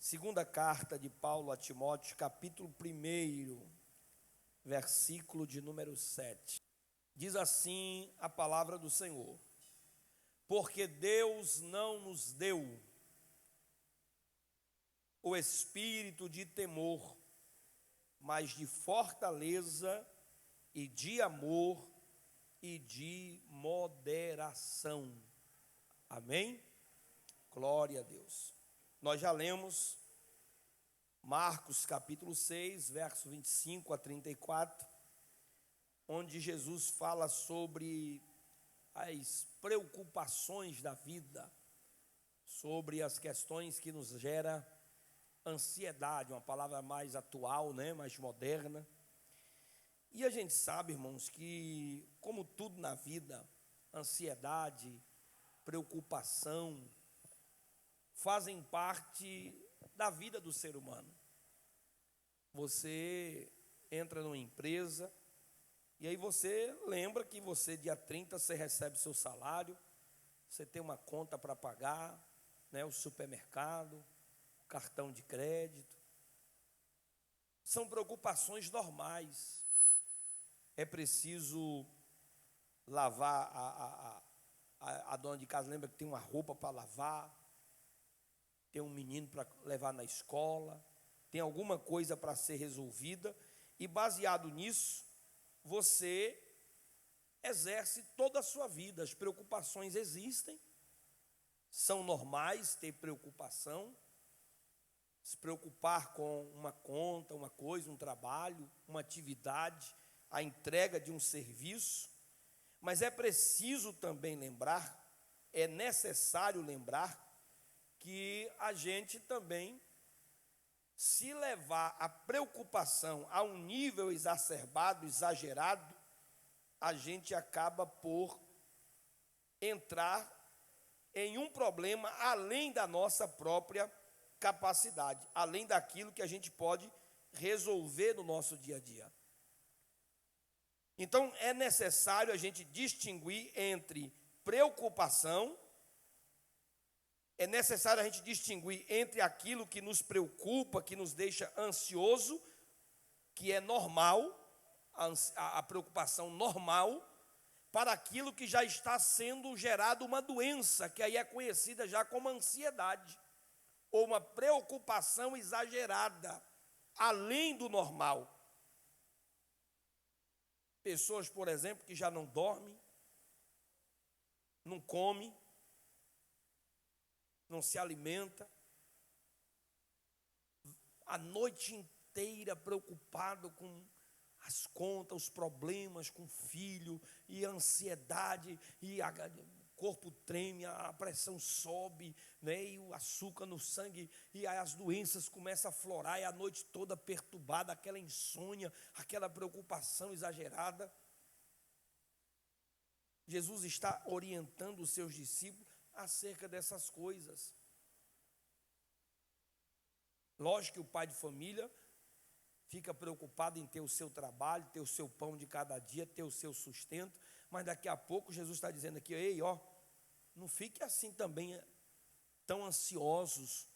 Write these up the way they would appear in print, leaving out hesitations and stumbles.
Segunda carta de Paulo a Timóteo, capítulo 1, versículo de número 7. Diz assim a palavra do Senhor: porque Deus não nos deu o espírito de temor, mas de fortaleza e de amor e de moderação. Amém? Glória a Deus. Nós já lemos Marcos capítulo 6, verso 25 a 34, onde Jesus fala sobre as preocupações da vida, sobre as questões que nos gera ansiedade, uma palavra mais atual, mais moderna. E a gente sabe, irmãos, que como tudo na vida, ansiedade, preocupação, fazem parte da vida do ser humano. Você entra numa empresa e aí você lembra que você, dia 30, você recebe seu salário, você tem uma conta para pagar, o supermercado, cartão de crédito. São preocupações normais. É preciso lavar, a dona de casa lembra que tem uma roupa para lavar, tem um menino para levar na escola, tem alguma coisa para ser resolvida, e baseado nisso, você exerce toda a sua vida. As preocupações existem, são normais ter preocupação, se preocupar com uma conta, uma coisa, um trabalho, uma atividade, a entrega de um serviço, mas é preciso também lembrar, é necessário lembrar, que a gente também, se levar a preocupação a um nível exacerbado, exagerado, a gente acaba por entrar em um problema além da nossa própria capacidade, além daquilo que a gente pode resolver no nosso dia a dia. Então, é necessário a gente distinguir entre preocupação, é necessário a gente distinguir entre aquilo que nos preocupa, que nos deixa ansioso, que é normal, a preocupação normal, para aquilo que já está sendo gerado uma doença, que aí é conhecida já como ansiedade, ou uma preocupação exagerada, além do normal. Pessoas, por exemplo, que já não dormem, não comem, não se alimenta, a noite inteira preocupado com as contas, os problemas com o filho, e a ansiedade, e o corpo treme, a pressão sobe, e o açúcar no sangue, e aí as doenças começam a florar, e a noite toda perturbada, aquela insônia, aquela preocupação exagerada. Jesus está orientando os seus discípulos acerca dessas coisas. Lógico que o pai de família fica preocupado em ter o seu trabalho, ter o seu pão de cada dia, ter o seu sustento, mas daqui a pouco Jesus está dizendo aqui: ei, não fique assim também tão ansiosos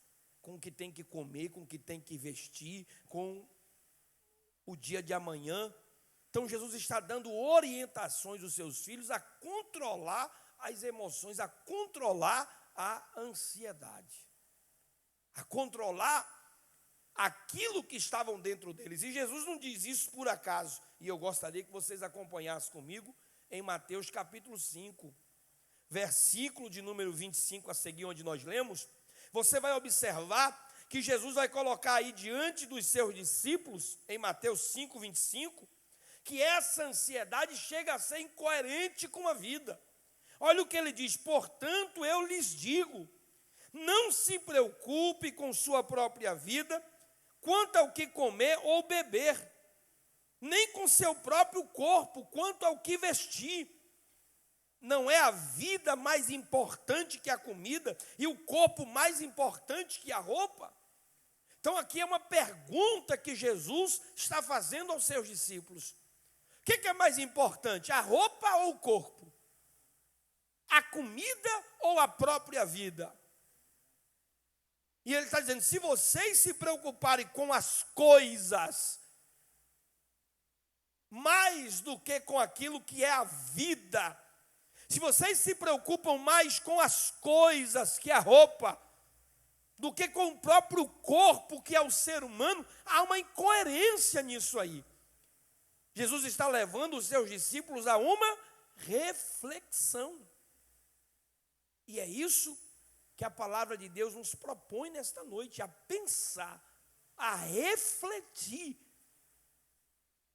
com o que tem que comer, com o que tem que vestir, com o dia de amanhã. Então Jesus está dando orientações aos seus filhos a controlar as emoções, a controlar a ansiedade, a controlar aquilo que estavam dentro deles. E Jesus não diz isso por acaso, e eu gostaria que vocês acompanhassem comigo em Mateus capítulo 5, versículo de número 25 a seguir, onde nós lemos. Você vai observar que Jesus vai colocar aí diante dos seus discípulos, em Mateus 5, 25, que essa ansiedade chega a ser incoerente com a vida. Olha o que ele diz: portanto eu lhes digo, não se preocupe com sua própria vida, quanto ao que comer ou beber, nem com seu próprio corpo, quanto ao que vestir. Não é a vida mais importante que a comida, e o corpo mais importante que a roupa? Então aqui é uma pergunta que Jesus está fazendo aos seus discípulos. O que é mais importante, a roupa ou o corpo? A comida ou a própria vida? E ele está dizendo, se vocês se preocuparem com as coisas, mais do que com aquilo que é a vida, se vocês se preocupam mais com as coisas, que é a roupa, do que com o próprio corpo, que é o ser humano, há uma incoerência nisso aí. Jesus está levando os seus discípulos a uma reflexão. E é isso que a palavra de Deus nos propõe nesta noite, a pensar, a refletir.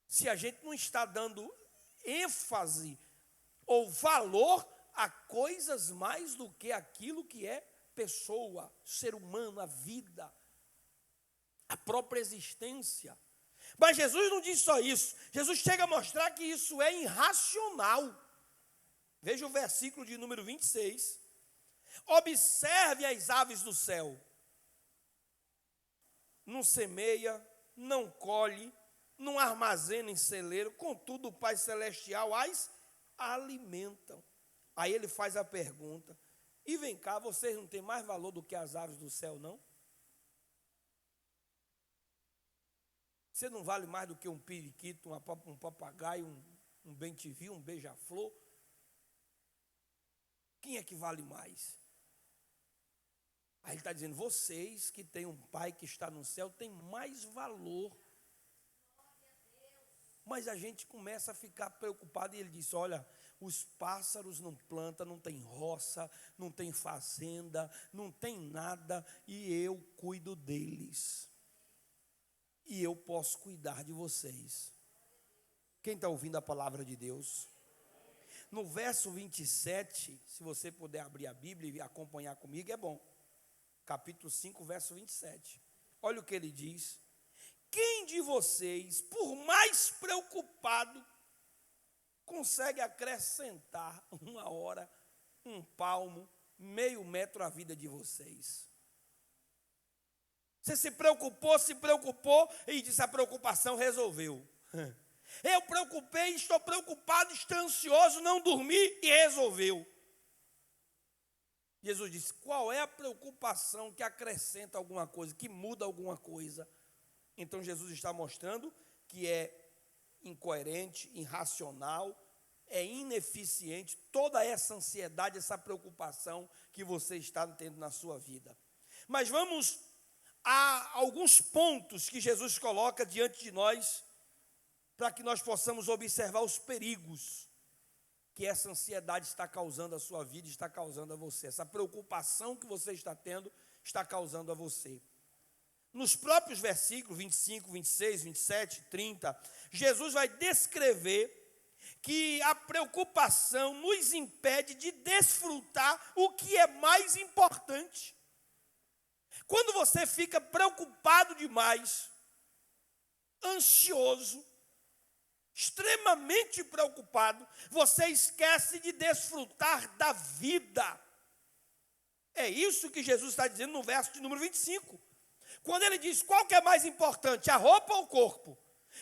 Se a gente não está dando ênfase ou valor a coisas mais do que aquilo que é pessoa, ser humano, a vida, a própria existência. Mas Jesus não diz só isso. Jesus chega a mostrar que isso é irracional. Veja o versículo de número 26. Observe as aves do céu. Não semeia, não colhe, não armazena em celeiro, contudo o Pai Celestial as alimentam. Aí ele faz a pergunta, e vem cá, vocês não têm mais valor do que as aves do céu, não? Você não vale mais do que um periquito, um papagaio, um bem-te-vi, um beija-flor? Quem é que vale mais? Aí ele está dizendo, vocês que têm um Pai que está no céu, têm mais valor. Mas a gente começa a ficar preocupado, e ele diz, olha, os pássaros não plantam, não tem roça, não tem fazenda, não tem nada, e eu cuido deles. E eu posso cuidar de vocês. Quem está ouvindo a palavra de Deus? No verso 27, se você puder abrir a Bíblia e acompanhar comigo, é bom. Capítulo 5, verso 27. Olha o que ele diz. Quem de vocês, por mais preocupado, consegue acrescentar 1 hora, 1 palmo, meio metro à vida de vocês? Você se preocupou e disse, a preocupação resolveu. Eu preocupei, estou preocupado, estou ansioso, não dormi e resolveu. Jesus disse, qual é a preocupação que acrescenta alguma coisa, que muda alguma coisa? Então Jesus está mostrando que é incoerente, irracional, é ineficiente toda essa ansiedade, essa preocupação que você está tendo na sua vida. Mas vamos a alguns pontos que Jesus coloca diante de nós, para que nós possamos observar os perigos que essa ansiedade está causando à sua vida, está causando a você. Essa preocupação que você está tendo, está causando a você. Nos próprios versículos 25, 26, 27, 30, Jesus vai descrever que a preocupação nos impede de desfrutar o que é mais importante. Quando você fica preocupado demais, ansioso, extremamente preocupado, você esquece de desfrutar da vida. É isso que Jesus está dizendo no verso de número 25. Quando ele diz, qual que é mais importante, a roupa ou o corpo?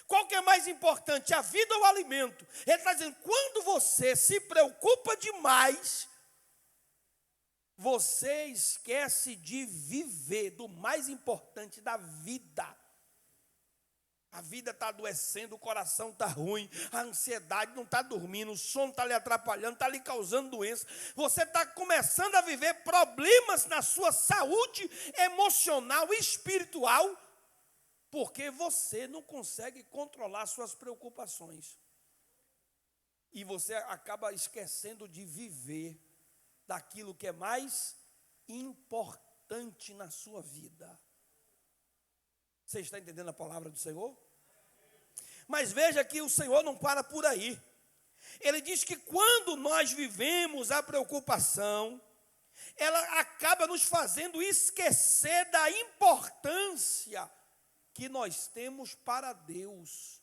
Qual que é mais importante, a vida ou o alimento? Ele está dizendo, quando você se preocupa demais, você esquece de viver do mais importante, da vida. A vida está adoecendo, o coração está ruim, a ansiedade não está dormindo, o sono está lhe atrapalhando, está lhe causando doença. Você está começando a viver problemas na sua saúde emocional e espiritual, porque você não consegue controlar suas preocupações. E você acaba esquecendo de viver daquilo que é mais importante na sua vida. Você está entendendo a palavra do Senhor? Mas veja que o Senhor não para por aí. Ele diz que quando nós vivemos a preocupação, ela acaba nos fazendo esquecer da importância que nós temos para Deus.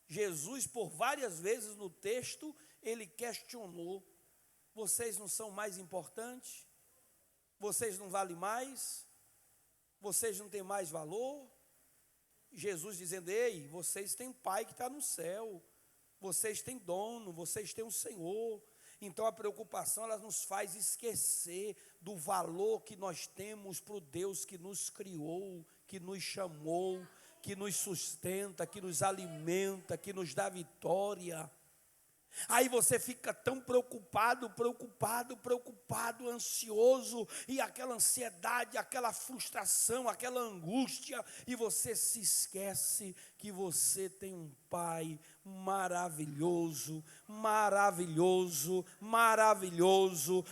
Jesus, por várias vezes no texto, ele questionou: vocês não são mais importantes? Vocês não valem mais? Vocês não têm mais valor? Jesus dizendo: ei, vocês têm Pai que está no céu, vocês têm dono, vocês têm um Senhor, Então a preocupação, ela nos faz esquecer do valor que nós temos para o Deus que nos criou, que nos chamou, que nos sustenta, que nos alimenta, que nos dá vitória. Aí você fica tão preocupado, ansioso, e aquela ansiedade, aquela frustração, aquela angústia, e você se esquece que você tem um Pai maravilhoso,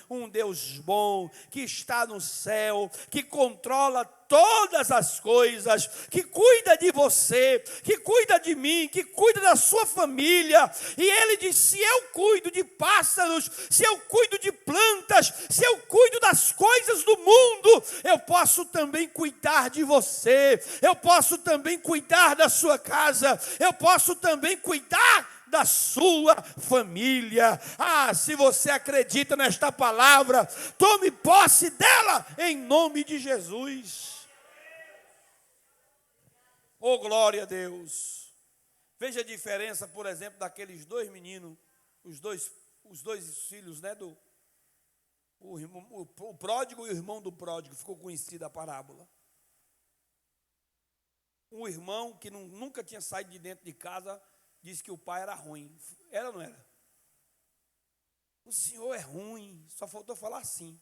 um Deus bom, que está no céu, que controla todas as coisas, que cuida de você, que cuida de mim, que cuida da sua família. E Ele diz: se eu cuido de pássaros, se eu cuido de plantas, se eu cuido das coisas do mundo, eu posso também cuidar de você, eu posso também cuidar da sua casa, eu posso também cuidar da sua família. Se você acredita nesta palavra, tome posse dela em nome de Jesus. Oh, glória a Deus. Veja a diferença, por exemplo, daqueles dois meninos, os dois filhos, né, o pródigo e o irmão do pródigo. Ficou conhecida a parábola. Um irmão que nunca tinha saído de dentro de casa disse que o pai era ruim. Era ou não era? O senhor é ruim. Só faltou falar assim.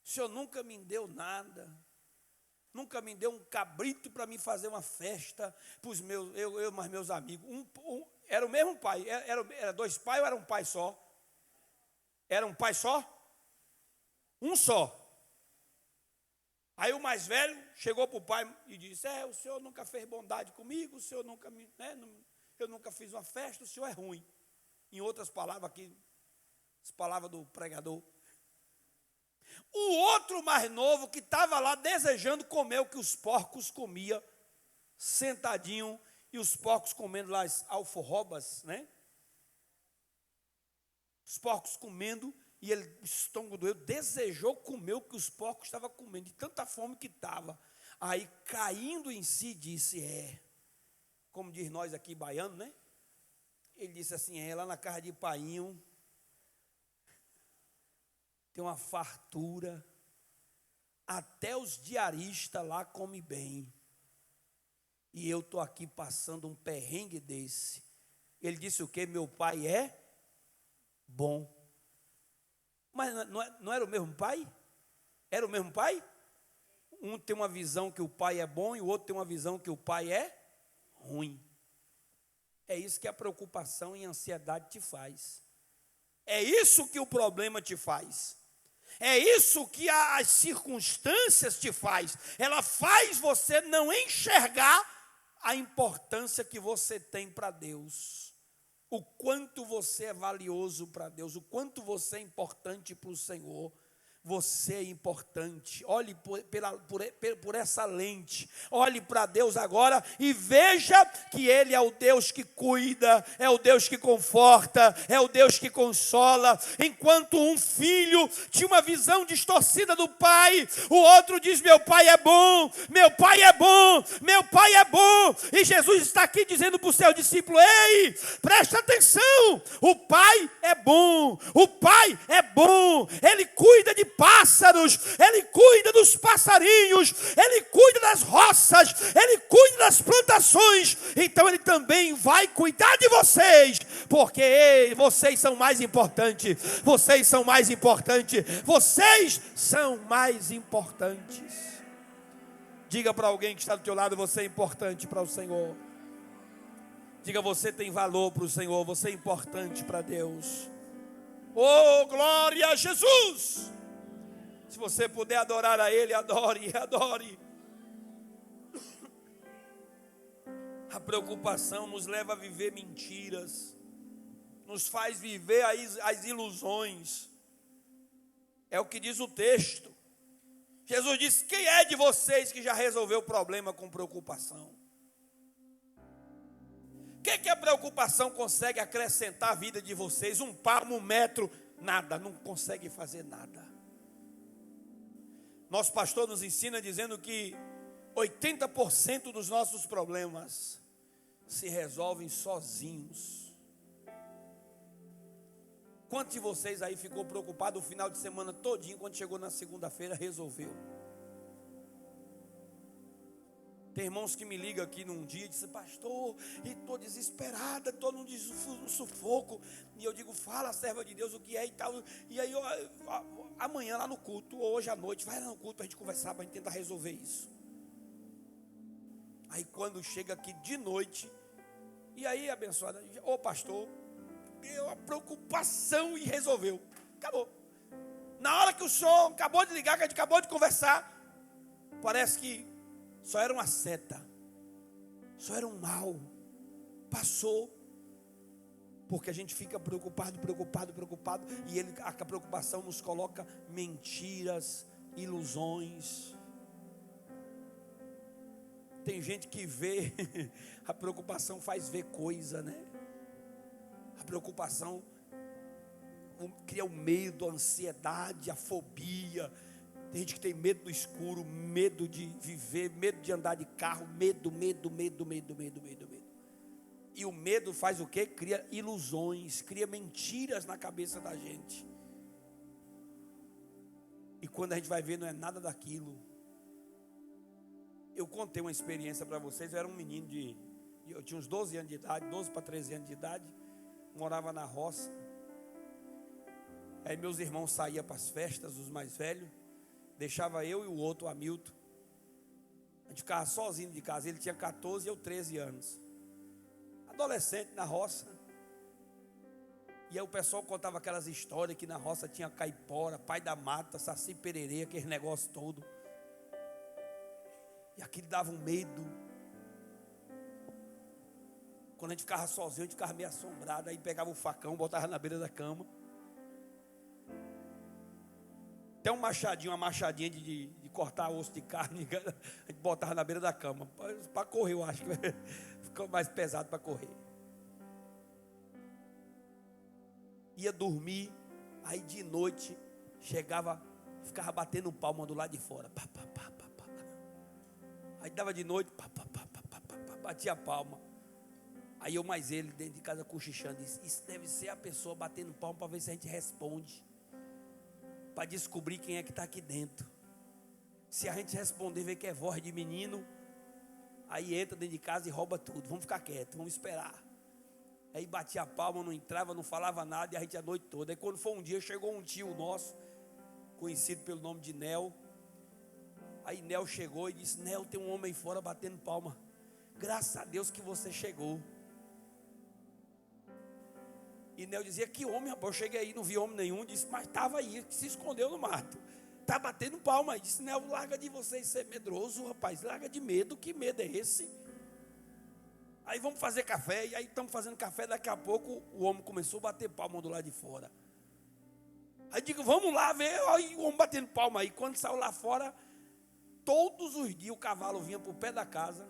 O senhor nunca me deu nada. Nunca me deu um cabrito para mim fazer uma festa para os meus, eu mais meus amigos. Era o mesmo pai. Era dois pais ou era um pai só? Era um pai só? Um só. Aí o mais velho chegou para o pai e disse: o senhor nunca fez bondade comigo, o senhor nunca me... eu nunca fiz uma festa, o senhor é ruim. Em outras palavras aqui, as palavras do pregador. O outro mais novo que estava lá desejando comer o que os porcos comiam, sentadinho, e os porcos comendo lá as alforrobas, né? Os porcos comendo, e ele, o estômago doeu, desejou comer o que os porcos estavam comendo, de tanta fome que estava. Aí, caindo em si, disse: como diz nós aqui baiano, né? Ele disse assim: lá na casa de Painho tem uma fartura, até os diaristas lá comem bem, e eu estou aqui passando um perrengue desse. Ele disse o quê? Meu pai é bom. Mas não era o mesmo pai? Era o mesmo pai? Um tem uma visão que o pai é bom e o outro tem uma visão que o pai é ruim. É isso que a preocupação e a ansiedade te faz. É isso que o problema te faz. É isso que as circunstâncias te faz. Ela faz você não enxergar a importância que você tem para Deus. O quanto você é valioso para Deus, o quanto você é importante para o Senhor. Você é importante. Olhe por essa lente. Olhe para Deus agora e veja que Ele é o Deus que cuida, é o Deus que conforta, é o Deus que consola. Enquanto um filho tinha uma visão distorcida do pai, o outro diz: meu pai é bom, meu pai é bom, meu pai é bom. E Jesus está aqui dizendo para o seu discípulo: ei, presta atenção, o pai é bom, o pai é bom, Ele cuida de pássaros, Ele cuida dos passarinhos, Ele cuida das roças, Ele cuida das plantações. Então Ele também vai cuidar de vocês, porque vocês são mais importantes, vocês são mais importantes, vocês são mais importantes. Diga para alguém que está do teu lado: você é importante para o Senhor. Diga: você tem valor para o Senhor, você é importante para Deus. Oh, glória a Jesus! Se você puder adorar a Ele, adore, adore. A preocupação nos leva a viver mentiras, nos faz viver as ilusões. É o que diz o texto. Jesus disse: quem é de vocês que já resolveu o problema com preocupação? O que a preocupação consegue acrescentar à vida de vocês? Um palmo, um metro, nada, não consegue fazer nada. Nosso pastor nos ensina dizendo que 80% dos nossos problemas se resolvem sozinhos. Quantos de vocês aí ficou preocupado o final de semana todinho, quando chegou na segunda-feira, resolveu? Tem irmãos que me ligam aqui num dia e dizem: pastor, estou desesperada, estou num sufoco. E eu digo: fala, serva de Deus, o que é e tal. E aí, amanhã lá no culto, ou hoje à noite, vai lá no culto para a gente conversar, para a gente tentar resolver isso. Aí quando chega aqui de noite, e aí, abençoada, ô pastor, deu a preocupação e resolveu. Acabou. Na hora que o senhor acabou de ligar, que a gente acabou de conversar, parece que só era uma seta, só era um mal, passou, porque a gente fica preocupado, e a preocupação nos coloca mentiras, ilusões. Tem gente que vê, a preocupação faz ver coisa, né? A preocupação cria o medo, a ansiedade, a fobia. Tem gente que tem medo do escuro, medo de viver, medo de andar de carro, medo. E o medo faz o quê? Cria ilusões, cria mentiras na cabeça da gente. E quando a gente vai ver, não é nada daquilo. Eu contei uma experiência para vocês. Eu era um menino eu tinha uns 12 anos de idade, 12 para 13 anos de idade, morava na roça. Aí meus irmãos saíam para as festas, os mais velhos, deixava eu e o outro, o Hamilton. A gente ficava sozinho de casa. Ele tinha 14 e eu 13 anos. Adolescente na roça. E aí o pessoal contava aquelas histórias que na roça tinha caipora, pai da mata, saci pererê, aquele negócio todo. E aquilo dava um medo. Quando a gente ficava sozinho, a gente ficava meio assombrado. Aí pegava o facão, botava na beira da cama. Até uma machadinha de cortar osso de carne, a gente botava na beira da cama. Para correr, eu acho que ficou mais pesado para correr. Ia dormir, aí de noite, chegava, ficava batendo palma do lado de fora. Pá, pá, pá, pá, pá. Aí dava de noite, pá, pá, pá, pá, pá, pá, batia a palma. Aí eu mais ele, dentro de casa, cochichando, disse: isso deve ser a pessoa batendo palma para ver se a gente responde. Para descobrir quem é que está aqui dentro. Se a gente responder, ver que é voz de menino, aí entra dentro de casa e rouba tudo. Vamos ficar quieto, vamos esperar. Aí batia a palma, não entrava, não falava nada, e a gente a noite toda. Aí quando foi um dia, chegou um tio nosso, conhecido pelo nome de Nel. Aí Nel chegou e disse: Nel, tem um homem aí fora batendo palma. Graças a Deus que você chegou. E Nel dizia: que homem, rapaz? Eu cheguei aí, não vi homem nenhum. Disse: mas estava aí, que se escondeu no mato. Está batendo palma. Disse: Nel, larga de vocês ser medroso, rapaz. Larga de medo. Que medo é esse? Aí vamos fazer café. E aí estamos fazendo café. Daqui a pouco o homem começou a bater palma do lado de fora. Aí digo: vamos lá ver. Aí o homem batendo palma. Aí quando saiu lá fora, todos os dias o cavalo vinha para o pé da casa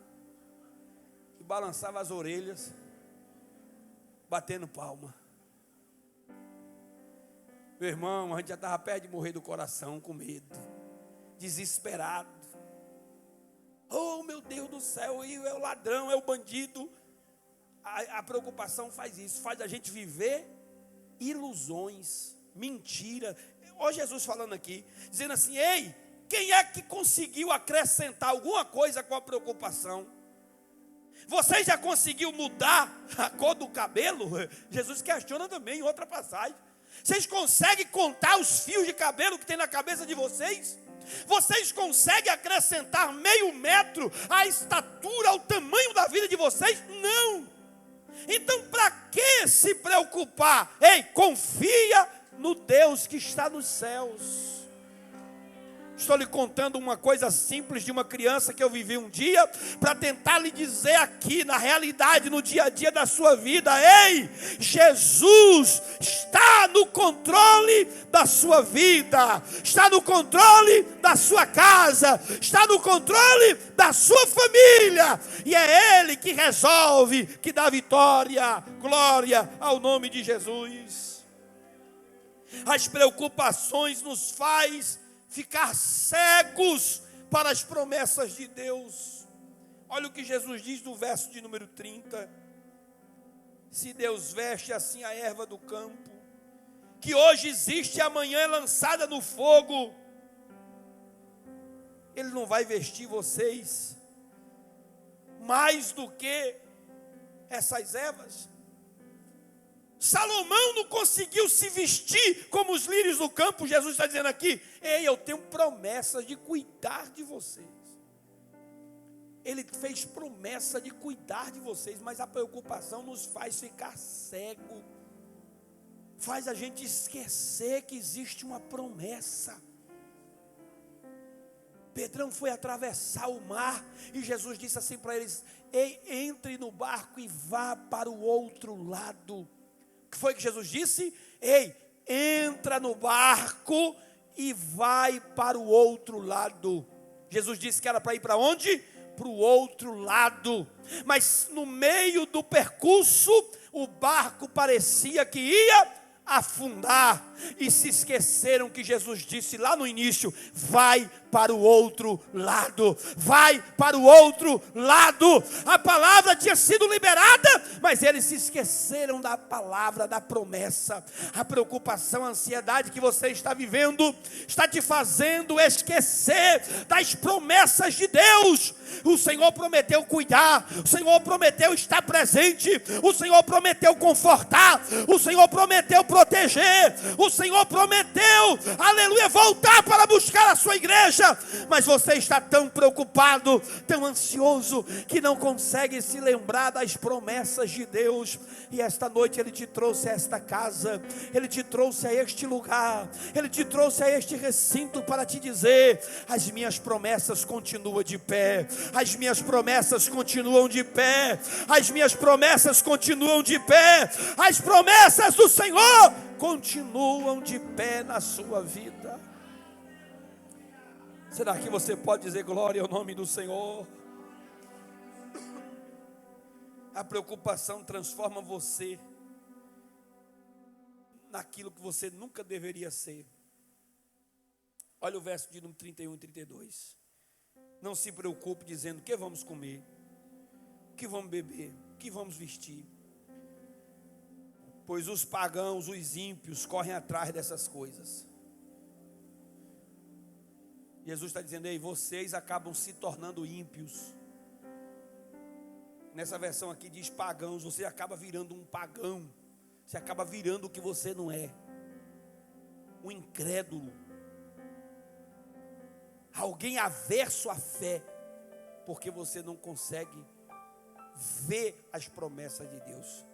e balançava as orelhas, batendo palma. Meu irmão, a gente já estava perto de morrer do coração, com medo, desesperado. Oh, meu Deus do céu, é o ladrão, é o bandido. A preocupação faz isso, faz a gente viver ilusões, mentira. Olha Jesus falando aqui, dizendo assim: ei, quem é que conseguiu acrescentar alguma coisa com a preocupação? Você já conseguiu mudar a cor do cabelo? Jesus questiona também em outra passagem. Vocês conseguem contar os fios de cabelo que tem na cabeça de vocês? Vocês conseguem acrescentar meio metro à estatura, ao tamanho da vida de vocês? Não. Então para que se preocupar? Ei, confia no Deus que está nos céus. Estou lhe contando uma coisa simples de uma criança que eu vivi um dia, para tentar lhe dizer aqui, na realidade, no dia a dia da sua vida: ei, Jesus está no controle da sua vida, está no controle da sua casa, está no controle da sua família, e é Ele que resolve, que dá vitória, glória ao nome de Jesus. As preocupações nos faz ficar cegos para as promessas de Deus. Olha o que Jesus diz no verso de número 30. Se Deus veste assim a erva do campo, que hoje existe e amanhã é lançada no fogo, Ele não vai vestir vocês mais do que essas ervas? Salomão não conseguiu se vestir como os lírios do campo. Jesus está dizendo aqui: ei, eu tenho promessas de cuidar de vocês. Ele fez promessa de cuidar de vocês, mas a preocupação nos faz ficar cego, faz a gente esquecer que existe uma promessa. Pedrão foi atravessar o mar e Jesus disse assim para eles: ei, entre no barco e vá para o outro lado. O que foi que Jesus disse? Ei, entra no barco e vai para o outro lado. Jesus disse que era para ir para onde? Para o outro lado. Mas no meio do percurso, o barco parecia que ia afundar, e se esqueceram que Jesus disse lá no início: vai para o outro lado, vai para o outro lado. A palavra tinha sido liberada, mas eles se esqueceram da palavra, da promessa. A preocupação, a ansiedade que você está vivendo está te fazendo esquecer das promessas de Deus. O Senhor prometeu cuidar, o Senhor prometeu estar presente, o Senhor prometeu confortar, o Senhor prometeu proteger, o Senhor prometeu, aleluia, voltar para buscar a sua igreja. Mas você está tão preocupado, tão ansioso, que não consegue se lembrar das promessas de Deus. E esta noite Ele te trouxe a esta casa, Ele te trouxe a este lugar, Ele te trouxe a este recinto para te dizer: as minhas promessas continuam de pé, as minhas promessas continuam de pé, as minhas promessas continuam de pé, as promessas do Senhor continuam de pé na sua vida. Será que você pode dizer glória ao nome do Senhor? A preocupação transforma você naquilo que você nunca deveria ser. Olha o verso de número 31 e 32. Não se preocupe dizendo: o que vamos comer, o que vamos beber, o que vamos vestir. Pois os pagãos, os ímpios correm atrás dessas coisas. Jesus está dizendo: ei, vocês acabam se tornando ímpios. Nessa versão aqui diz pagãos. Você acaba virando um pagão. Você acaba virando o que você não é, um incrédulo, alguém averso à fé, porque você não consegue ver as promessas de Deus.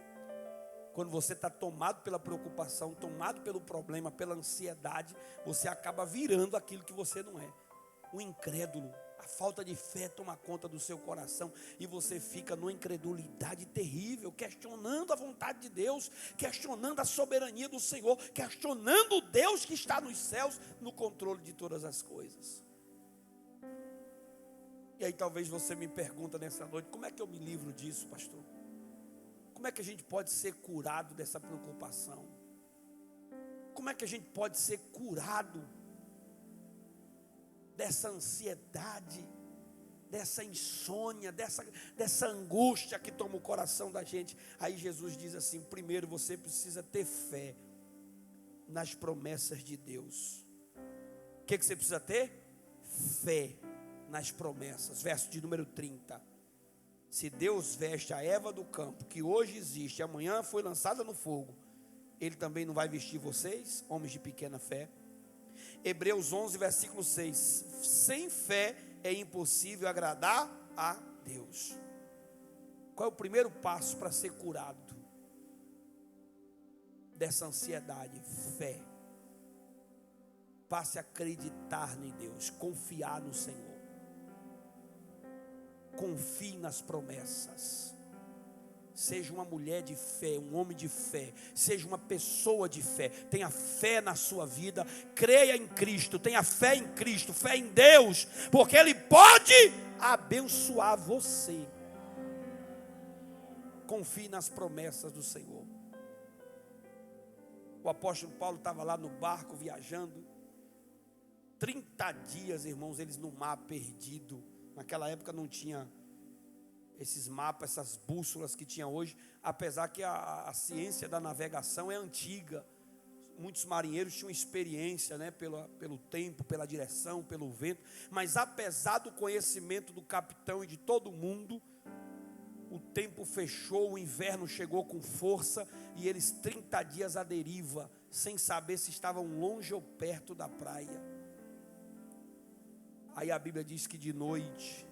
Quando você está tomado pela preocupação, tomado pelo problema, pela ansiedade, você acaba virando aquilo que você não é, um incrédulo. A falta de fé toma conta do seu coração e você fica numa incredulidade terrível, questionando a vontade de Deus, questionando a soberania do Senhor, questionando o Deus que está nos céus, no controle de todas as coisas. E aí talvez você me pergunta nessa noite: como é que eu me livro disso, pastor? Como é que a gente pode ser curado dessa preocupação? Como é que a gente pode ser curado dessa ansiedade, dessa insônia, dessa angústia que toma o coração da gente? Aí Jesus diz assim: primeiro você precisa ter fé nas promessas de Deus. O que você precisa ter? Fé nas promessas. Verso de número 30. Se Deus veste a erva do campo, que hoje existe e amanhã foi lançada no fogo, Ele também não vai vestir vocês, homens de pequena fé? Hebreus 11, versículo 6. Sem fé é impossível agradar a Deus. Qual é o primeiro passo para ser curado dessa ansiedade? Fé. Passe a acreditar em Deus, confiar no Senhor. Confie nas promessas. Seja uma mulher de fé, um homem de fé, seja uma pessoa de fé. Tenha fé na sua vida, creia em Cristo, tenha fé em Cristo, fé em Deus, porque Ele pode abençoar você. Confie nas promessas do Senhor. O apóstolo Paulo estava lá no barco viajando, 30 dias, irmãos, eles no mar perdido. Naquela época não tinha esses mapas, essas bússolas que tinha hoje, apesar que a ciência da navegação é antiga. muitos marinheiros tinham experiência, né, pelo tempo, pela direção, pelo vento, mas apesar do conhecimento do capitão e de todo mundo, o tempo fechou, o inverno chegou com força, e eles 30 dias à deriva, sem saber se estavam longe ou perto da praia. Aí a Bíblia diz que de noite,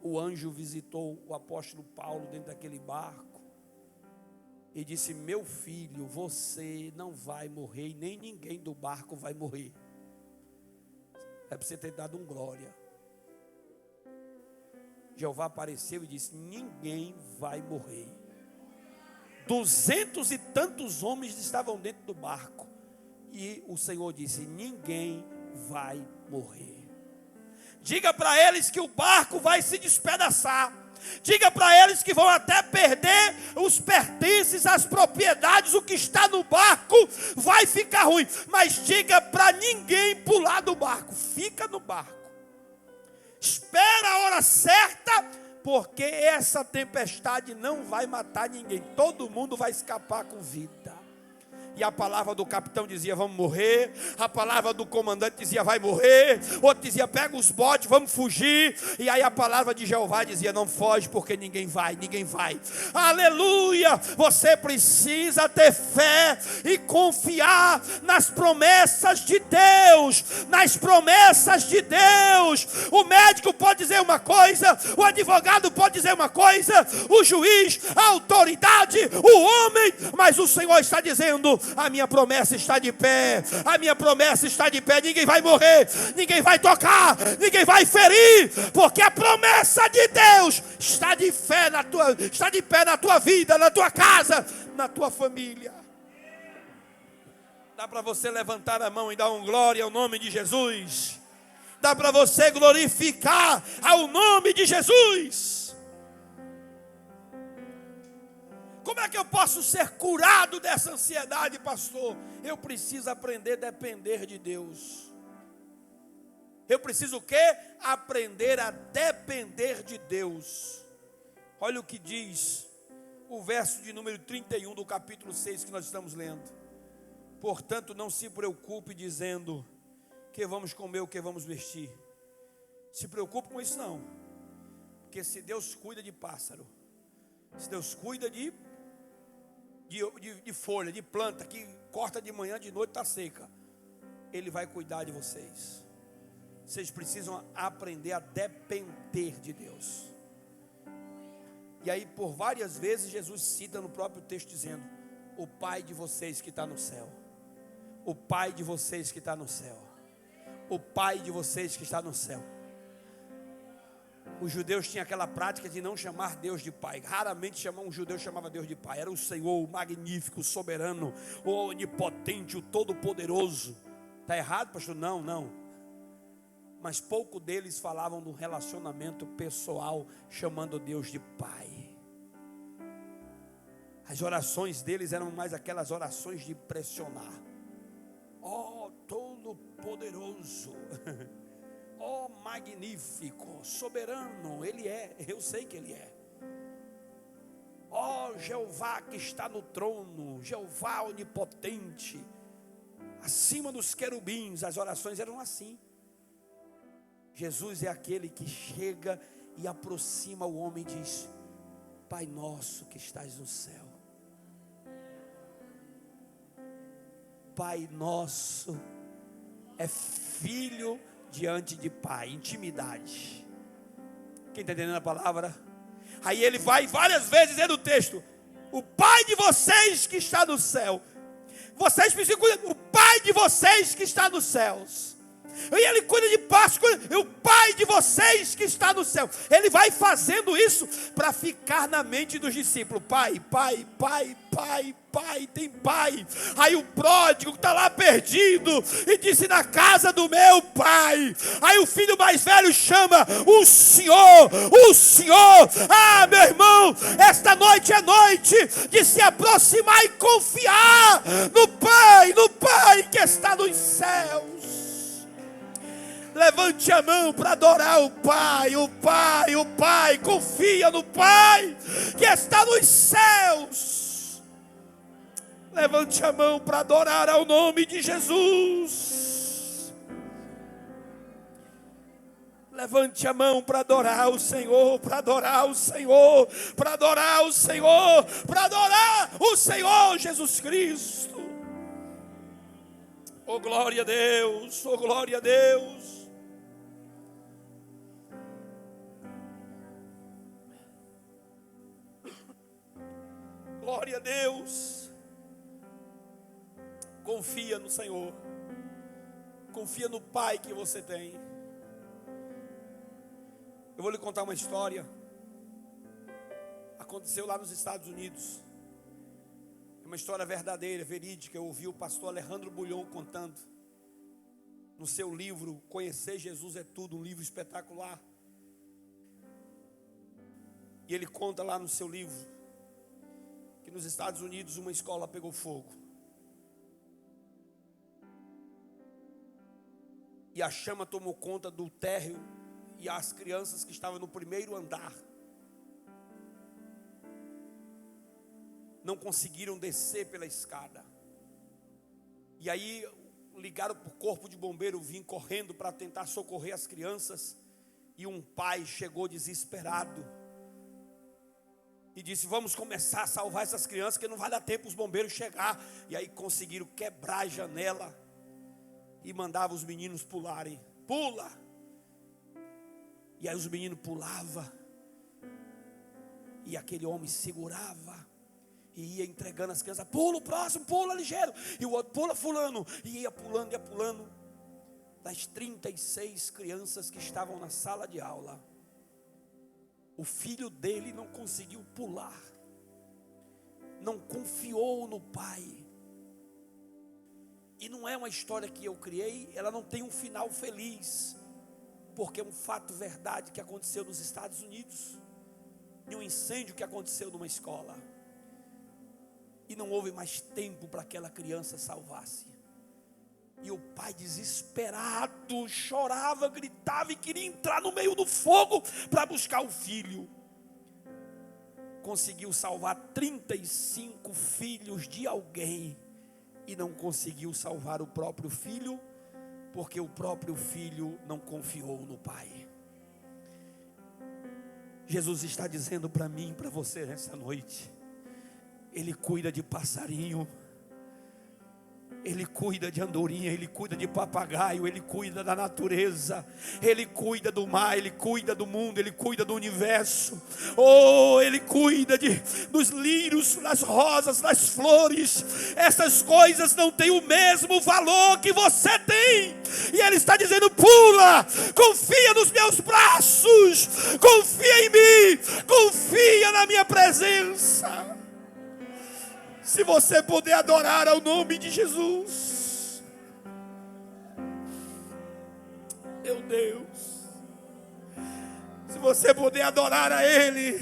o anjo visitou o apóstolo Paulo dentro daquele barco, e disse: meu filho, você não vai morrer, e nem ninguém do barco vai morrer. É para você ter dado um glória. Jeová apareceu e disse: ninguém vai morrer. 200 e tantos homens estavam dentro do barco, e o Senhor disse: ninguém vai morrer. Diga para eles que o barco vai se despedaçar. Diga para eles que vão até perder os pertences, as propriedades, o que está no barco vai ficar ruim. Mas diga para ninguém pular do barco. Fica no barco. Espera a hora certa, porque essa tempestade não vai matar ninguém. Todo mundo vai escapar com vida. E a palavra do capitão dizia: vamos morrer. A palavra do comandante dizia: vai morrer. Outro dizia: pega os botes, vamos fugir. E aí a palavra de Jeová dizia: não foge, porque ninguém vai, ninguém vai. Aleluia! Você precisa ter fé e confiar nas promessas de Deus. Nas promessas de Deus. O médico pode dizer uma coisa, o advogado pode dizer uma coisa, o juiz, a autoridade, o homem, mas o Senhor está dizendo: a minha promessa está de pé, a minha promessa está de pé. Ninguém vai morrer, ninguém vai tocar, ninguém vai ferir, porque a promessa de Deus está de pé na tua vida, na tua casa, na tua família. Dá para você levantar a mão e dar um glória ao nome de Jesus? Dá para você glorificar ao nome de Jesus? Como é que eu posso ser curado dessa ansiedade, pastor? Eu preciso aprender a depender de Deus. Eu preciso o quê? Aprender a depender de Deus. Olha o que diz o verso de número 31 do capítulo 6 que nós estamos lendo. Portanto, não se preocupe dizendo: que vamos comer, o que vamos vestir. Se preocupe com isso não. Porque se Deus cuida de pássaro, se Deus cuida de folha, de planta, que corta de manhã, de noite está seca, Ele vai cuidar de vocês. Vocês precisam aprender a depender de Deus. E aí por várias vezes Jesus cita no próprio texto dizendo: o Pai de vocês que está no céu, o Pai de vocês que está no céu, o Pai de vocês que está no céu. Os judeus tinham aquela prática de não chamar Deus de Pai. Raramente um judeu chamava Deus de Pai. Era o Senhor, o magnífico, o soberano, o onipotente, o todo-poderoso. Está errado, pastor? Não, não. Mas pouco deles falavam do relacionamento pessoal, chamando Deus de Pai. As orações deles eram mais aquelas orações de pressionar. Ó, todo-poderoso. Ó, magnífico, soberano, Ele é, eu sei que Ele é. Ó, Jeová que está no trono, Jeová onipotente, acima dos querubins. As orações eram assim. Jesus é aquele que chega e aproxima o homem e diz: Pai nosso que estás no céu. Pai nosso é filho diante de Pai, intimidade. Quem está entendendo a palavra? Aí ele vai várias vezes dizendo o texto: o Pai de vocês que está no céu. Vocês precisam cuidar, o Pai de vocês que está nos céus. E Ele cuida de Páscoa, o Pai de vocês que está no céu. Ele vai fazendo isso para ficar na mente dos discípulos. Pai, Pai, Pai, Pai, Pai, tem Pai. Aí o pródigo que está lá perdido e disse: na casa do meu pai. Aí o filho mais velho chama: o Senhor, o Senhor. Ah, meu irmão, esta noite é noite de se aproximar e confiar no Pai que está nos céus. Levante a mão para adorar o Pai, o Pai, o Pai. Confia no Pai que está nos céus. Levante a mão para adorar ao nome de Jesus. Levante a mão para adorar o Senhor, para adorar o Senhor, para adorar o Senhor, para adorar o Senhor Jesus Cristo. Oh, glória a Deus, oh, glória a Deus. Glória a Deus. Confia no Senhor. Confia no Pai que você tem. Eu vou lhe contar uma história. Aconteceu lá nos Estados Unidos. É uma história verdadeira, verídica. Eu ouvi o pastor Alejandro Bulhon contando. No seu livro, Conhecer Jesus é Tudo, um livro espetacular. E ele conta lá no seu livro que nos Estados Unidos uma escola pegou fogo. E a chama tomou conta do térreo e as crianças que estavam no primeiro andar não conseguiram descer pela escada. E aí ligaram para o corpo de bombeiro vir correndo para tentar socorrer as crianças. E um pai chegou desesperado e disse: vamos começar a salvar essas crianças, que não vai dar tempo os bombeiros chegar. E aí conseguiram quebrar a janela e mandava os meninos pularem. Pula! E aí os meninos pulavam. E aquele homem segurava e ia entregando as crianças. Pula o próximo, pula ligeiro. E o outro, pula fulano. E ia pulando, ia pulando. Das 36 crianças que estavam na sala de aula, o filho dele não conseguiu pular. Não confiou no pai. E não é uma história que eu criei, ela não tem um final feliz, porque é um fato verdade que aconteceu nos Estados Unidos, e um incêndio que aconteceu numa escola, e não houve mais tempo para aquela criança salvar-se. E o pai desesperado chorava, gritava e queria entrar no meio do fogo para buscar o filho. Conseguiu salvar 35 filhos de alguém e não conseguiu salvar o próprio filho, porque o próprio filho não confiou no pai. Jesus está dizendo para mim e para você nessa noite: Ele cuida de passarinho, Ele cuida de andorinha, Ele cuida de papagaio, Ele cuida da natureza, Ele cuida do mar, Ele cuida do mundo, Ele cuida do universo. Oh, Ele cuida dos lírios, das rosas, das flores. Essas coisas não têm o mesmo valor que você tem. E Ele está dizendo: pula, confia nos meus braços, confia em mim, confia na minha presença. Se você puder adorar ao nome de Jesus, meu Deus, se você puder adorar a Ele,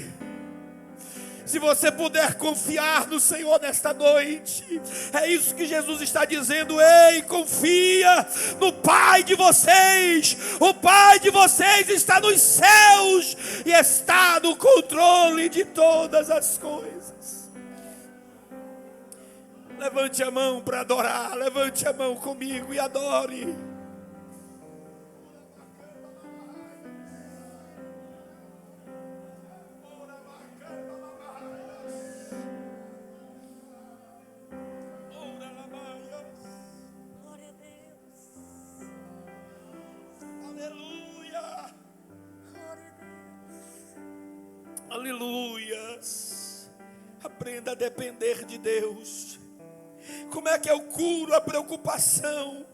se você puder confiar no Senhor nesta noite, é isso que Jesus está dizendo: ei, confia no Pai de vocês. O Pai de vocês está nos céus e está no controle de todas as coisas. Levante a mão para adorar. Levante a mão comigo e adore. Glória a Deus. Aleluia. Glória a Deus. Aleluias. Aprenda a depender de Deus. Como é que eu curo a preocupação?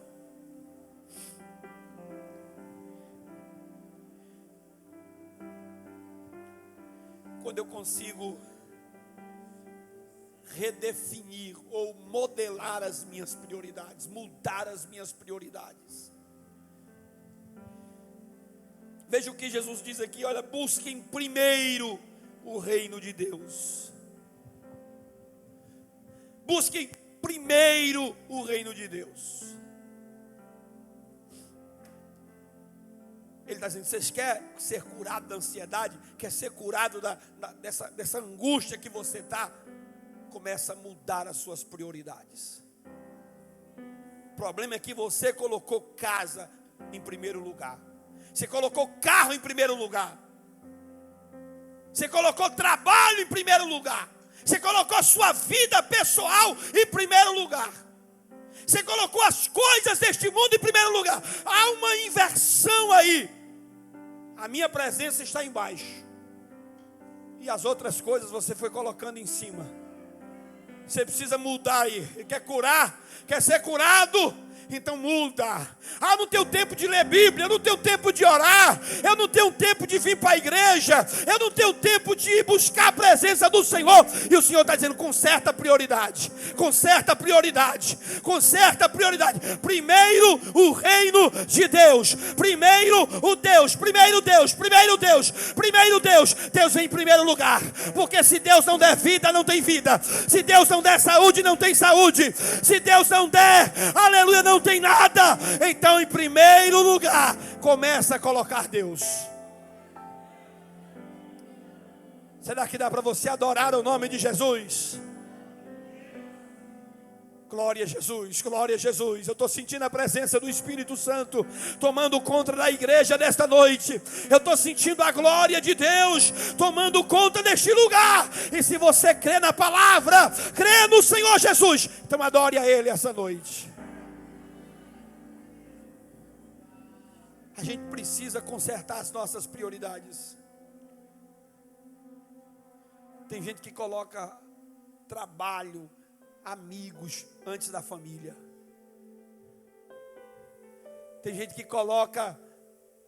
Quando eu consigo redefinir ou modelar as minhas prioridades, mudar as minhas prioridades. Veja o que Jesus diz aqui: olha, busquem primeiro o reino de Deus. Busquem primeiro o reino de Deus. Ele está dizendo: vocês querem ser curados da ansiedade? Quer ser curado dessa angústia que você está? começa a mudar as suas prioridades. O problema é que você colocou casa em primeiro lugar. Você colocou carro em primeiro lugar. Você colocou trabalho em primeiro lugar. Você colocou a sua vida pessoal em primeiro lugar. Você colocou as coisas deste mundo em primeiro lugar. Há uma inversão aí. A minha presença está embaixo. E as outras coisas você foi colocando em cima. Você precisa mudar aí. Quer curar? Quer ser curado? Então muda. Ah, não tenho tempo de ler Bíblia, eu não tenho tempo de orar, eu não tenho tempo de vir para a igreja, eu não tenho tempo de buscar a presença do Senhor. E o Senhor está dizendo, conserta a prioridade. Conserta a prioridade. Conserta a prioridade. Primeiro o reino de Deus. Primeiro o Deus. Primeiro Deus. Primeiro Deus. Primeiro Deus. Deus vem em primeiro lugar. Porque se Deus não der vida, não tem vida. Se Deus não der saúde, não tem saúde. Se Deus não der, aleluia, não tem nada. Então, em primeiro lugar, começa a colocar Deus. Será que dá para você adorar o nome de Jesus? Glória a Jesus, glória a Jesus. Eu estou sentindo a presença do Espírito Santo tomando conta da igreja nesta noite. Eu estou sentindo a glória de Deus tomando conta deste lugar. E se você crê na palavra, crê no Senhor Jesus, então adore a Ele essa noite. A gente precisa consertar as nossas prioridades. Tem gente que coloca trabalho, amigos antes da família. Tem gente que coloca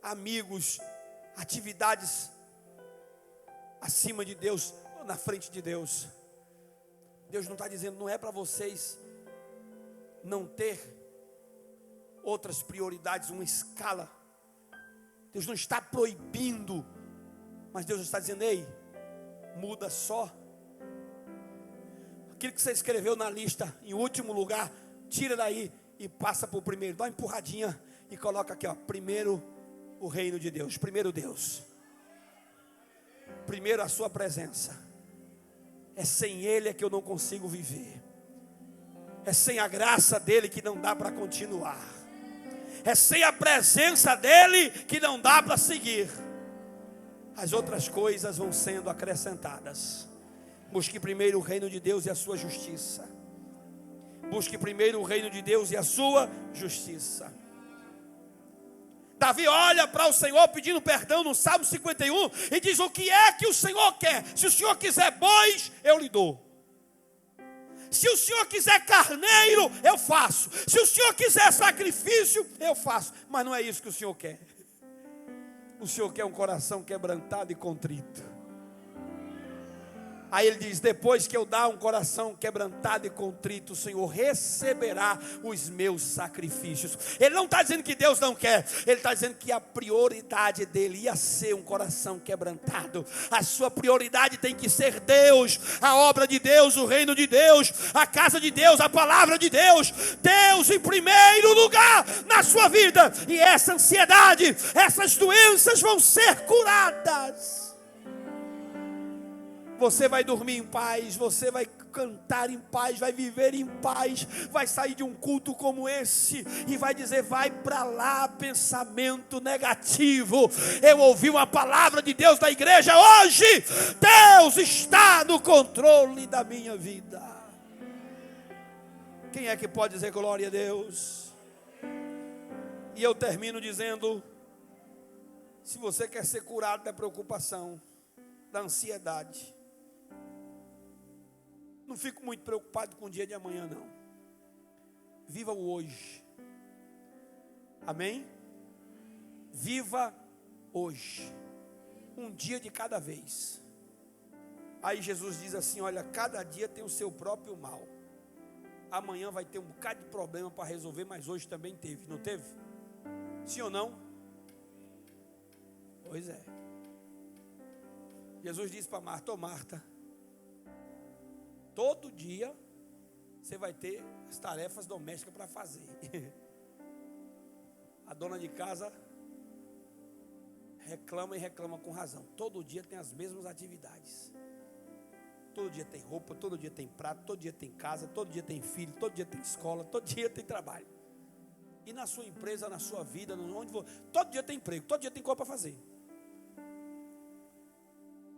amigos, atividades acima de Deus, na frente de Deus. Deus não está dizendo, não é para vocês não ter outras prioridades, uma escala. Deus não está proibindo, mas Deus está dizendo, ei, muda só. Aquilo que você escreveu na lista, em último lugar, tira daí e passa para o primeiro. Dá uma empurradinha e coloca aqui, ó, primeiro o reino de Deus, primeiro Deus. Primeiro a sua presença. É sem Ele é que eu não consigo viver. É sem a graça dEle que não dá para continuar. É sem a presença dEle que não dá para seguir. As outras coisas vão sendo acrescentadas. Busque primeiro o reino de Deus e a sua justiça. Busque primeiro o reino de Deus e a sua justiça. Davi olha para o Senhor pedindo perdão no Salmo 51 e diz, o que é que o Senhor quer? Se o Senhor quiser bois, eu lhe dou. Se o Senhor quiser carneiro, eu faço. Se o Senhor quiser sacrifício, eu faço. Mas não é isso que o Senhor quer. O Senhor quer um coração quebrantado e contrito. Aí ele diz, depois que eu dar um coração quebrantado e contrito, o Senhor receberá os meus sacrifícios. Ele não está dizendo que Deus não quer. Ele está dizendo que a prioridade dele ia ser um coração quebrantado. A sua prioridade tem que ser Deus, a obra de Deus, o reino de Deus, a casa de Deus, a palavra de Deus. Deus em primeiro lugar na sua vida. E essa ansiedade, essas doenças vão ser curadas. Você vai dormir em paz, você vai cantar em paz, vai viver em paz, vai sair de um culto como esse e vai dizer, vai para lá pensamento negativo. Eu ouvi uma palavra de Deus da igreja hoje, Deus está no controle da minha vida. Quem é que pode dizer glória a Deus? E eu termino dizendo, se você quer ser curado da preocupação, da ansiedade, não fico muito preocupado com o dia de amanhã, não. Viva o hoje. Amém? Viva hoje. Um dia de cada vez. Aí Jesus diz assim, olha, cada dia tem o seu próprio mal. Amanhã vai ter um bocado de problema para resolver, mas hoje também teve, não teve? Sim ou não? Pois é. Jesus disse para Marta, ô Marta, todo dia você vai ter as tarefas domésticas para fazer. A dona de casa reclama e reclama com razão. Todo dia tem as mesmas atividades. Todo dia tem roupa, todo dia tem prato, todo dia tem casa, todo dia tem filho, todo dia tem escola, todo dia tem trabalho. E na sua empresa, na sua vida, onde for, todo dia tem emprego, todo dia tem coisa para fazer.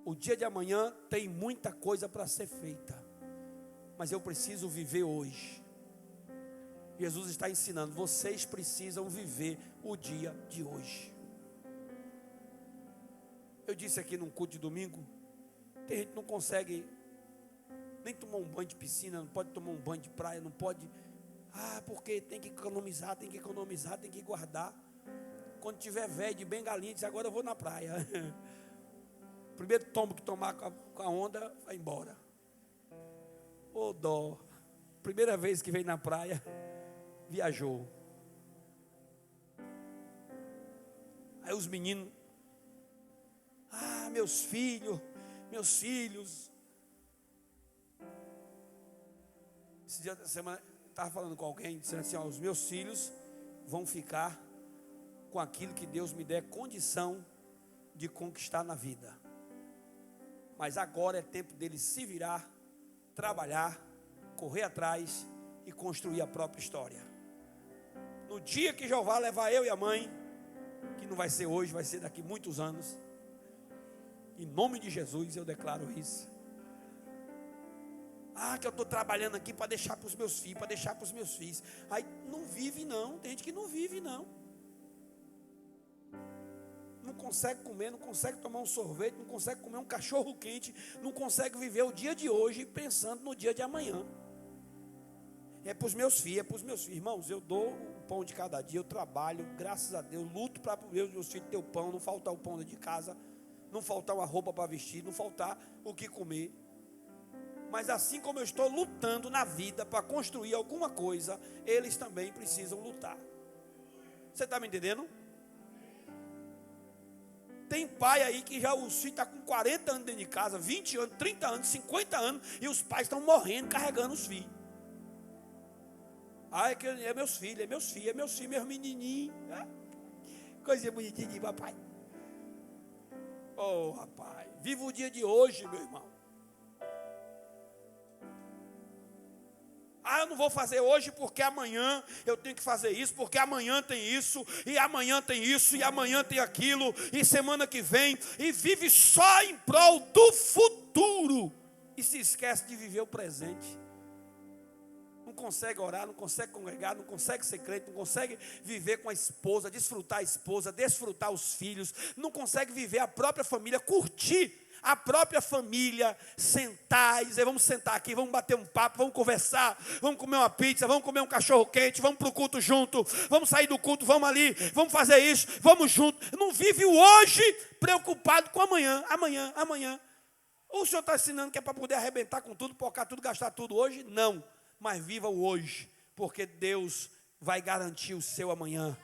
O dia de amanhã tem muita coisa para ser feita, mas eu preciso viver hoje. Jesus está ensinando, vocês precisam viver o dia de hoje. Eu disse aqui num culto de domingo, tem gente que não consegue nem tomar um banho de piscina, não pode tomar um banho de praia, não pode, porque tem que economizar, tem que guardar. Quando tiver velho de bengalinha, diz, agora eu vou na praia. Primeiro tombo que tomar com a onda, vai embora. Ô dó, primeira vez que veio na praia, viajou. Aí os meninos, meus filhos. Esse dia da semana, estava falando com alguém, dizendo assim, os meus filhos vão ficar com aquilo que Deus me der condição de conquistar na vida. Mas agora é tempo deles se virar, trabalhar, correr atrás e construir a própria história. No dia que Jeová levar eu e a mãe, que não vai ser hoje, vai ser daqui muitos anos, em nome de Jesus eu declaro isso. Que eu estou trabalhando aqui para deixar para os meus filhos, Aí não vive não, tem gente que não vive não. Não consegue comer, não consegue tomar um sorvete, não consegue comer um cachorro quente, não consegue viver o dia de hoje pensando no dia de amanhã. É para os meus filhos, Irmãos, eu dou o pão de cada dia, eu trabalho, graças a Deus, luto para meus filhos ter o pão, não faltar o pão de casa, não faltar uma roupa para vestir, não faltar o que comer. Mas assim como eu estou lutando na vida para construir alguma coisa, eles também precisam lutar. Você está me entendendo? Tem pai aí que já o filho está com 40 anos dentro de casa, 20 anos, 30 anos, 50 anos, e os pais estão morrendo carregando os filhos. É meus filhos, meus menininhos. Coisa bonitinha de papai. Rapaz, viva o dia de hoje, meu irmão. Eu não vou fazer hoje porque amanhã eu tenho que fazer isso, porque amanhã tem isso, e amanhã tem isso, e amanhã tem aquilo, e semana que vem, e vive só em prol do futuro, e se esquece de viver o presente. Não consegue orar, não consegue congregar, não consegue ser crente, não consegue viver com a esposa, desfrutar os filhos, não consegue viver a própria família, curtir a própria família, sentar e dizer, vamos sentar aqui, vamos bater um papo, vamos conversar, vamos comer uma pizza, vamos comer um cachorro quente, vamos para o culto junto, vamos sair do culto, vamos ali, vamos fazer isso, vamos junto. Não vive o hoje preocupado com amanhã. Ou o senhor está ensinando que é para poder arrebentar com tudo, pocar tudo, gastar tudo hoje? Não, mas viva o hoje, porque Deus vai garantir o seu amanhã.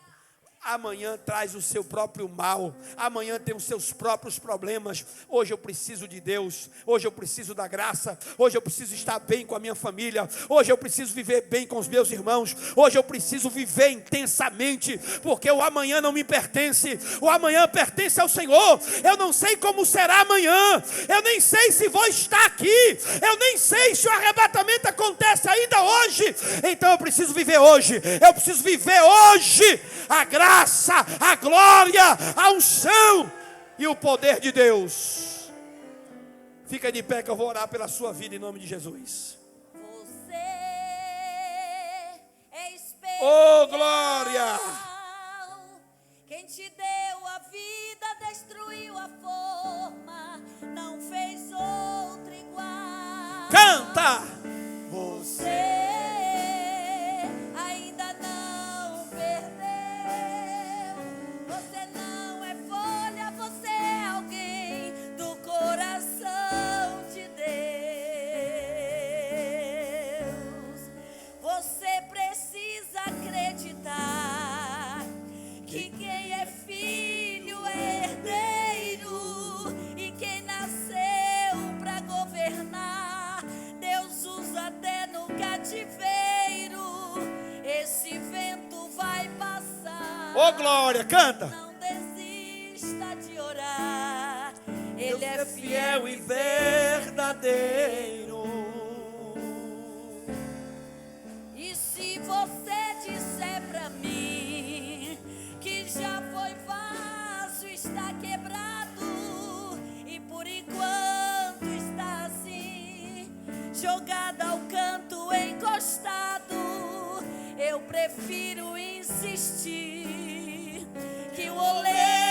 Amanhã traz o seu próprio mal, amanhã tem os seus próprios problemas. Hoje eu preciso de Deus, hoje eu preciso da graça, hoje eu preciso estar bem com a minha família, hoje eu preciso viver bem com os meus irmãos, hoje eu preciso viver intensamente, porque o amanhã não me pertence, o amanhã pertence ao Senhor. Eu não sei como será amanhã, eu nem sei se vou estar aqui, eu nem sei se o arrebatamento acontece ainda hoje. Então eu preciso viver hoje, a graça, a glória, a unção e o poder de Deus. Fica de pé que eu vou orar pela sua vida em nome de Jesus. Você é especial. Glória! Quem te deu a vida, destruiu a forma, não fez outra igual. Canta! Você glória, canta. Não desista de orar. Ele é fiel e verdadeiro. E se você disser pra mim que já foi vaso, está quebrado, e por enquanto está assim, jogado ao canto, encostado, eu prefiro insistir que o oleiro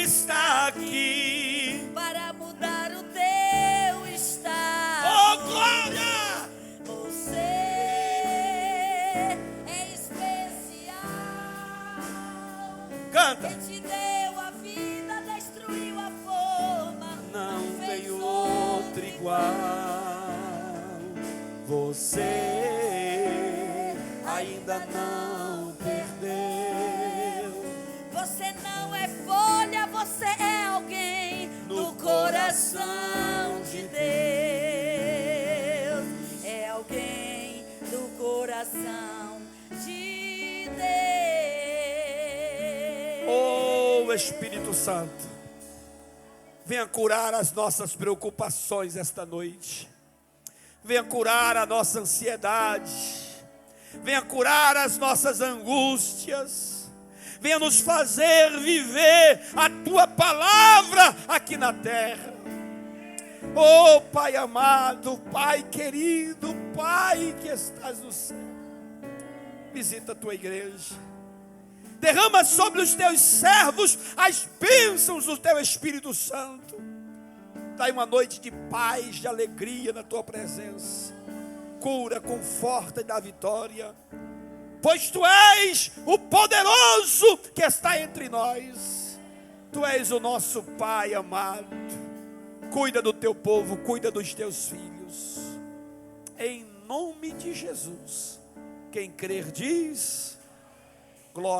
Está aqui. para mudar o teu estado. Oh, glória! Você é especial. Canta. Quem te deu a vida, destruiu a forma. Não fez tem outro igual. Você ainda não perdeu. Você não é folha, você é alguém no coração de Deus. É alguém do coração de Deus. Oh, Espírito Santo, venha curar as nossas preocupações esta noite. Venha curar a nossa ansiedade. Venha curar as nossas angústias. Venha nos fazer viver a tua palavra aqui na terra. Oh, Pai amado, Pai querido, Pai que estás no céu, visita a tua igreja. Derrama sobre os teus servos as bênçãos do teu Espírito Santo. Dai uma noite de paz, de alegria na tua presença. Cura, conforta e dá vitória. Pois tu és o poderoso que está entre nós. Tu és o nosso Pai amado. Cuida do teu povo, cuida dos teus filhos. Em nome de Jesus. Quem crer diz...